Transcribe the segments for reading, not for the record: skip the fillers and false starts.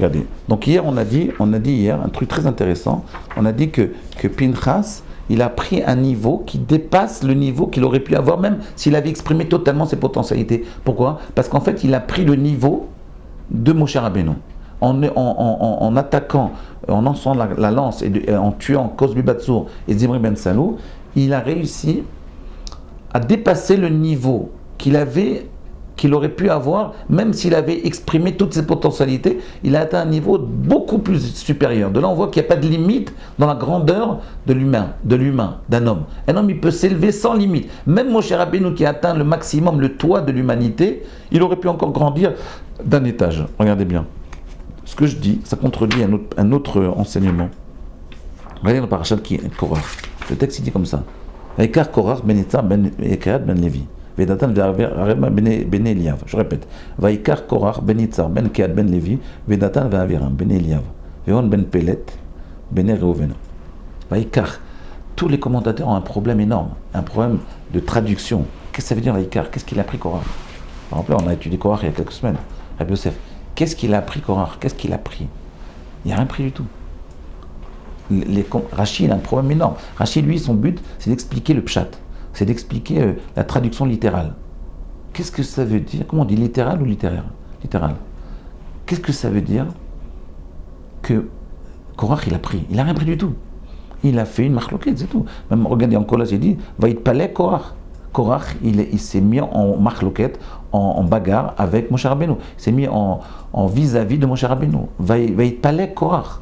Regardez. Donc hier, on a dit hier un truc très intéressant. On a dit que Pinchas, il a pris un niveau qui dépasse le niveau qu'il aurait pu avoir, même s'il avait exprimé totalement ses potentialités. Pourquoi? Parce qu'en fait, il a pris le niveau de Moshe Rabbeinu. En attaquant, en lançant la lance et en tuant Kozbi Batsour et Zimri Ben Salou, il a réussi à dépasser le niveau qu'il aurait pu avoir, même s'il avait exprimé toutes ses potentialités. Il a atteint un niveau beaucoup plus supérieur. De là, on voit qu'il n'y a pas de limite dans la grandeur de l'humain, d'un homme. Un homme, il peut s'élever sans limite. Même Moshe Rabbeinu, qui a atteint le maximum, le toit de l'humanité, il aurait pu encore grandir d'un étage. Regardez bien. Ce que je dis, ça contredit un autre enseignement. Regardez dans le parachat qui est Korach. Le texte, il dit comme ça. Vaikar Korach ben Yitzhar ben Kehat ben Levi. Vedatan ve'Aviram ben Eliav. Je répète. Vaikar Korach ben Yitzhar ben Kehat ben Levi. Vedatan ve'Aviram ben Eliav. Ve'on ben Pelet ben Reuven. Vaikar. Tous les commentateurs ont un problème énorme. Un problème de traduction. Qu'est-ce que ça veut dire Vaikar? Qu'est-ce qu'il a pris Korach? Par exemple, on a étudié Korach il y a quelques semaines. Rabbi Yosef. Qu'est-ce qu'il a appris Korach? Qu'est-ce qu'il a pris? Il n'a rien pris du tout. Rachid a un problème énorme. Rachid, lui, son but, c'est d'expliquer le pshat. C'est d'expliquer la traduction littérale. Qu'est-ce que ça veut dire? Comment on dit, littéral ou littéraire? Littéral. Qu'est-ce que ça veut dire que Korach, il a pris? Il n'a rien pris du tout. Il a fait une marloquette, c'est tout. Même, regardez, en Kolas, il dit, va y palais Korach. Korach, il s'est mis en marloquette, en bagarre avec Moshe Rabbeinu. Il s'est mis en vis-à-vis de Moshe Rabbeinu. Va y palais Korach.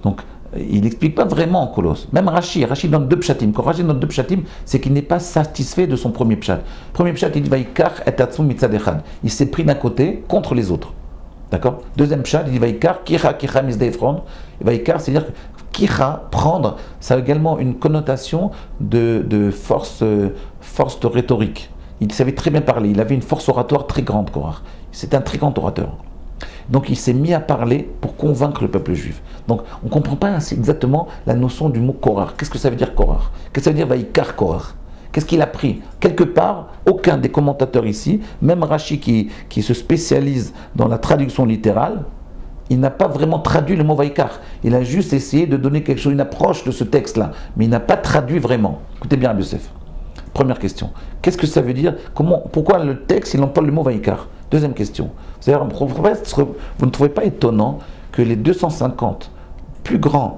Donc, il n'explique pas vraiment en Kolos. Même Rachid donne deux pshatim. Quand Rachid donne deux pshatim, c'est qu'il n'est pas satisfait de son premier pshat. Premier pshat, il dit Vaikar et Tatsum mitzad echad. Il s'est pris d'un côté contre les autres. D'accord? Deuxième pshat, il dit Vaikar, Kicha misde Efron. Vaikar, c'est-à-dire que Kicha, prendre, ça a également une connotation de force rhétorique. Il savait très bien parler, il avait une force oratoire très grande, Korach. C'était un très grand orateur. Donc il s'est mis à parler pour convaincre le peuple juif. Donc on ne comprend pas exactement la notion du mot Korach. Qu'est-ce que ça veut dire Korach? Qu'est-ce que ça veut dire Vaikar Korach? Qu'est-ce qu'il a pris? Quelque part, aucun des commentateurs ici, même Rashi qui se spécialise dans la traduction littérale, il n'a pas vraiment traduit le mot Vaikar. Il a juste essayé de donner quelque chose, une approche de ce texte-là. Mais il n'a pas traduit vraiment. Écoutez bien, Rabbi Yosef. Première question. Qu'est-ce que ça veut dire? Pourquoi le texte, il emploie le mot Vaikar? Deuxième question. Vous ne trouvez pas étonnant que les 250 plus grands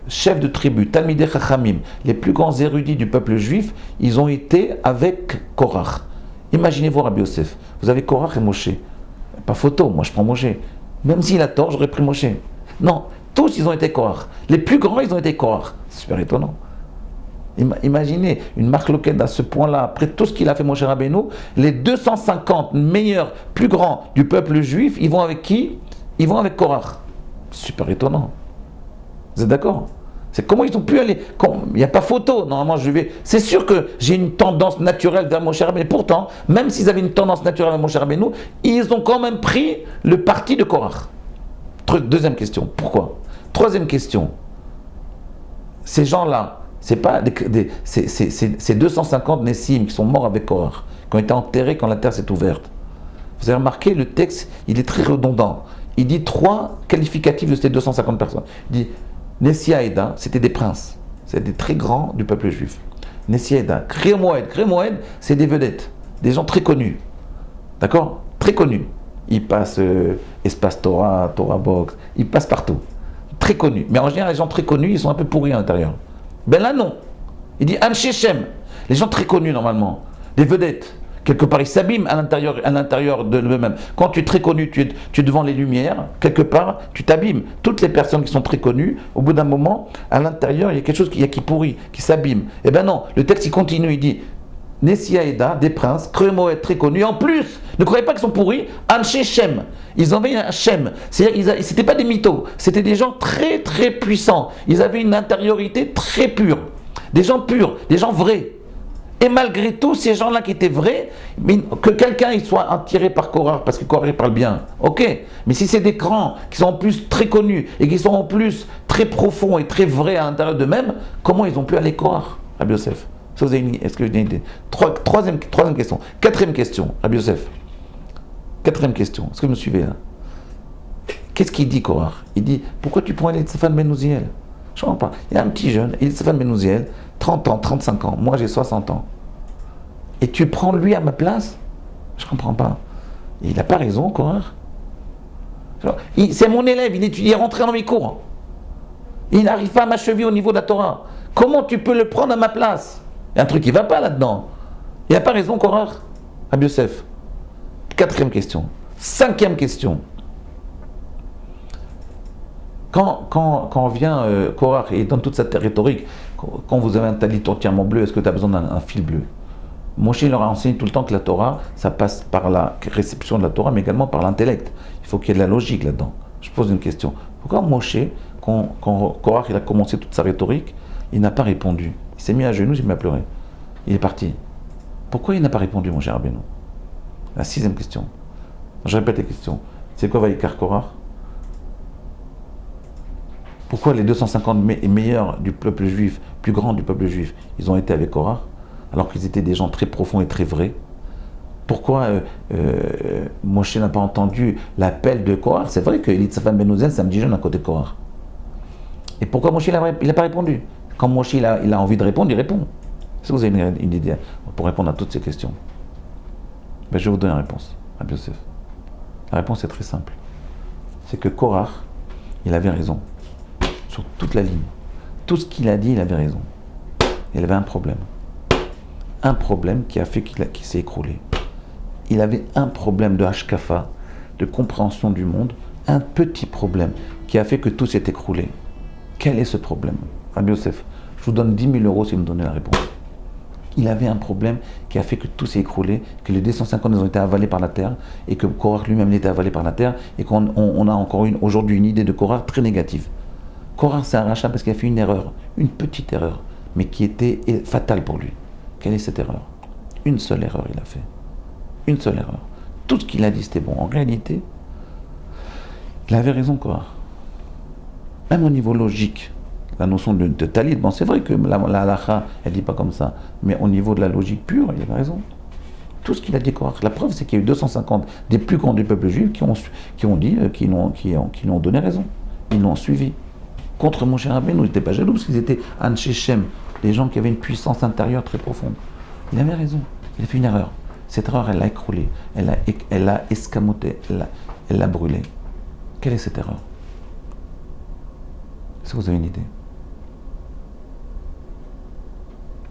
chefs de tribu, Talmidei Chachamim, les plus grands érudits du peuple juif, ils ont été avec Korach. Imaginez-vous, Rabbi Yosef. Vous avez Korach et Moshe. Pas photo, moi je prends Moshe. Même s'il a tort, j'aurais pris Moshe. Non, tous ils ont été Korach. Les plus grands, ils ont été Korach. C'est super étonnant. Imaginez une marque loquette à ce point-là, après tout ce qu'il a fait Moshe Rabbeinu, les 250 meilleurs, plus grands du peuple juif, ils vont avec qui? Ils vont avec Korach. Super étonnant. Vous êtes d'accord? C'est comment ils ont pu aller. Il n'y a pas photo, normalement je vais. C'est sûr que j'ai une tendance naturelle vers Moshe Rabbeinu. Pourtant, même s'ils avaient une tendance naturelle vers Moshe Rabbeinu, ils ont quand même pris le parti de Korach. Deuxième question, pourquoi? Troisième question, ces gens-là, c'est pas ces 250 Nessim qui sont morts avec Korach, qui ont été enterrés quand la terre s'est ouverte. Vous avez remarqué, le texte, il est très redondant. Il dit 3 qualificatifs de ces 250 personnes. Il dit Nessi Haïda, c'était des princes, c'est des très grands du peuple juif. Nessi Haïda, Kré Moed, c'est des vedettes, des gens très connus. D'accord? Très connus. Ils passent Espace Torah, Torah Box, ils passent partout. Très connus. Mais en général, les gens très connus, ils sont un peu pourris à l'intérieur. Ben là, non. Il dit Anshe Shem, les gens très connus normalement, des vedettes. Quelque part, ils s'abîment à l'intérieur de eux-mêmes. Quand tu es très connu, tu es devant les lumières, quelque part, tu t'abîmes. Toutes les personnes qui sont très connues, au bout d'un moment, à l'intérieur, il y a quelque chose qui pourrit, qui s'abîme. Eh bien non, le texte il continue, il dit Nessi Haïda, des princes, Kremoet, très connus. En plus, ne croyez pas qu'ils sont pourris, Anshe Shem. Ils avaient un Shem. C'est-à-dire, c'était pas des mythos, c'était des gens très très puissants. Ils avaient une intériorité très pure. Des gens purs, des gens vrais. Et malgré tout, ces gens-là qui étaient vrais, mais que quelqu'un il soit attiré par Korach, parce que Korach parle bien, ok. Mais si c'est des grands, qui sont en plus très connus, et qui sont en plus très profonds et très vrais à l'intérieur d'eux-mêmes, comment ils ont pu aller Korach, Rabbi Yosef? Est-ce que vous avez une idée? Troisième question. Quatrième question, Rabbi Yosef. Quatrième question. Est-ce que vous me suivez là? Qu'est-ce qu'il dit, Korach? Il dit, pourquoi tu prends Elitzaphan Ben Uziel? Je ne comprends pas. Il y a un petit jeune, Elitzaphan Ben Uziel, 30 ans, 35 ans, moi j'ai 60 ans. Et tu prends lui à ma place? Je ne comprends pas. Et il n'a pas raison, Korach. C'est mon élève, il est rentré dans mes cours. Il n'arrive pas à m'achever au niveau de la Torah. Comment tu peux le prendre à ma place? Il y a un truc qui ne va pas là-dedans. Il n'a pas raison, Korach. Rabbi Yosef. 4e question. 5e question. Quand vient Korach et donne toute cette rhétorique, quand vous avez un talit entièrement bleu, est-ce que tu as besoin d'un fil bleu? Moshe leur a enseigné tout le temps que la Torah, ça passe par la réception de la Torah, mais également par l'intellect. Il faut qu'il y ait de la logique là-dedans. Je pose une question. Pourquoi Moshe, quand Korach il a commencé toute sa rhétorique, il n'a pas répondu? Il s'est mis à genoux, il s'est mis à pleurer. Il est parti. Pourquoi il n'a pas répondu, mon cher Rabbeinu? La 6e question. Je répète les questions. C'est quoi Vaïkar Korach? Pourquoi les 250 meilleurs du peuple juif, plus grands du peuple juif, ils ont été avec Korach, alors qu'ils étaient des gens très profonds et très vrais? Pourquoi Moshe n'a pas entendu l'appel de Korach? C'est vrai que Elitzaphan Ben Uziel, c'est un petit jeune à côté de Korach. Et pourquoi Moshe il n'a pas répondu? Quand Moshe il a envie de répondre, il répond. Est-ce que vous avez une idée pour répondre à toutes ces questions? Ben, je vais vous donner la réponse, Rabbi Yosef. La réponse est très simple. C'est que Korach, il avait raison. Sur toute la ligne. Tout ce qu'il a dit, il avait raison. Il avait un problème. Un problème qui a fait qu'il s'est écroulé. Il avait un problème de hashkafa, de compréhension du monde, un petit problème qui a fait que tout s'est écroulé. Quel est ce problème? Rabbi Yosef, je vous donne 10 000 euros si vous me donnez la réponse. Il avait un problème qui a fait que tout s'est écroulé, que les 250 ont été avalés par la terre, et que Korach lui-même était avalé par la terre, et qu'on a encore aujourd'hui une idée de Korach très négative. Korach c'est un rachat parce qu'il a fait une erreur, une petite erreur, mais qui était fatale pour lui. Quelle est cette erreur? Une seule erreur il a fait. Une seule erreur. Tout ce qu'il a dit c'était bon. En réalité, il avait raison, Korach. Même au niveau logique, la notion de talit, bon c'est vrai que la halacha, elle ne dit pas comme ça, mais au niveau de la logique pure, il avait raison. Tout ce qu'il a dit Korach. La preuve, c'est qu'il y a eu 250 des plus grands du peuple juif qui l'ont donné raison. Ils l'ont suivi. Contre Moshe Rabbeinu, ils n'étaient pas jaloux parce qu'ils étaient Anshe Shem, des gens qui avaient une puissance intérieure très profonde. Il avait raison. Il a fait une erreur. Cette erreur, elle l'a écroulé, elle l'a escamoté, elle l'a brûlé. Quelle est cette erreur? Est-ce que vous avez une idée?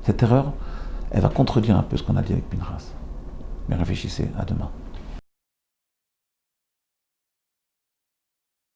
Cette erreur, elle va contredire un peu ce qu'on a dit avec Pinchas. Mais réfléchissez, à demain.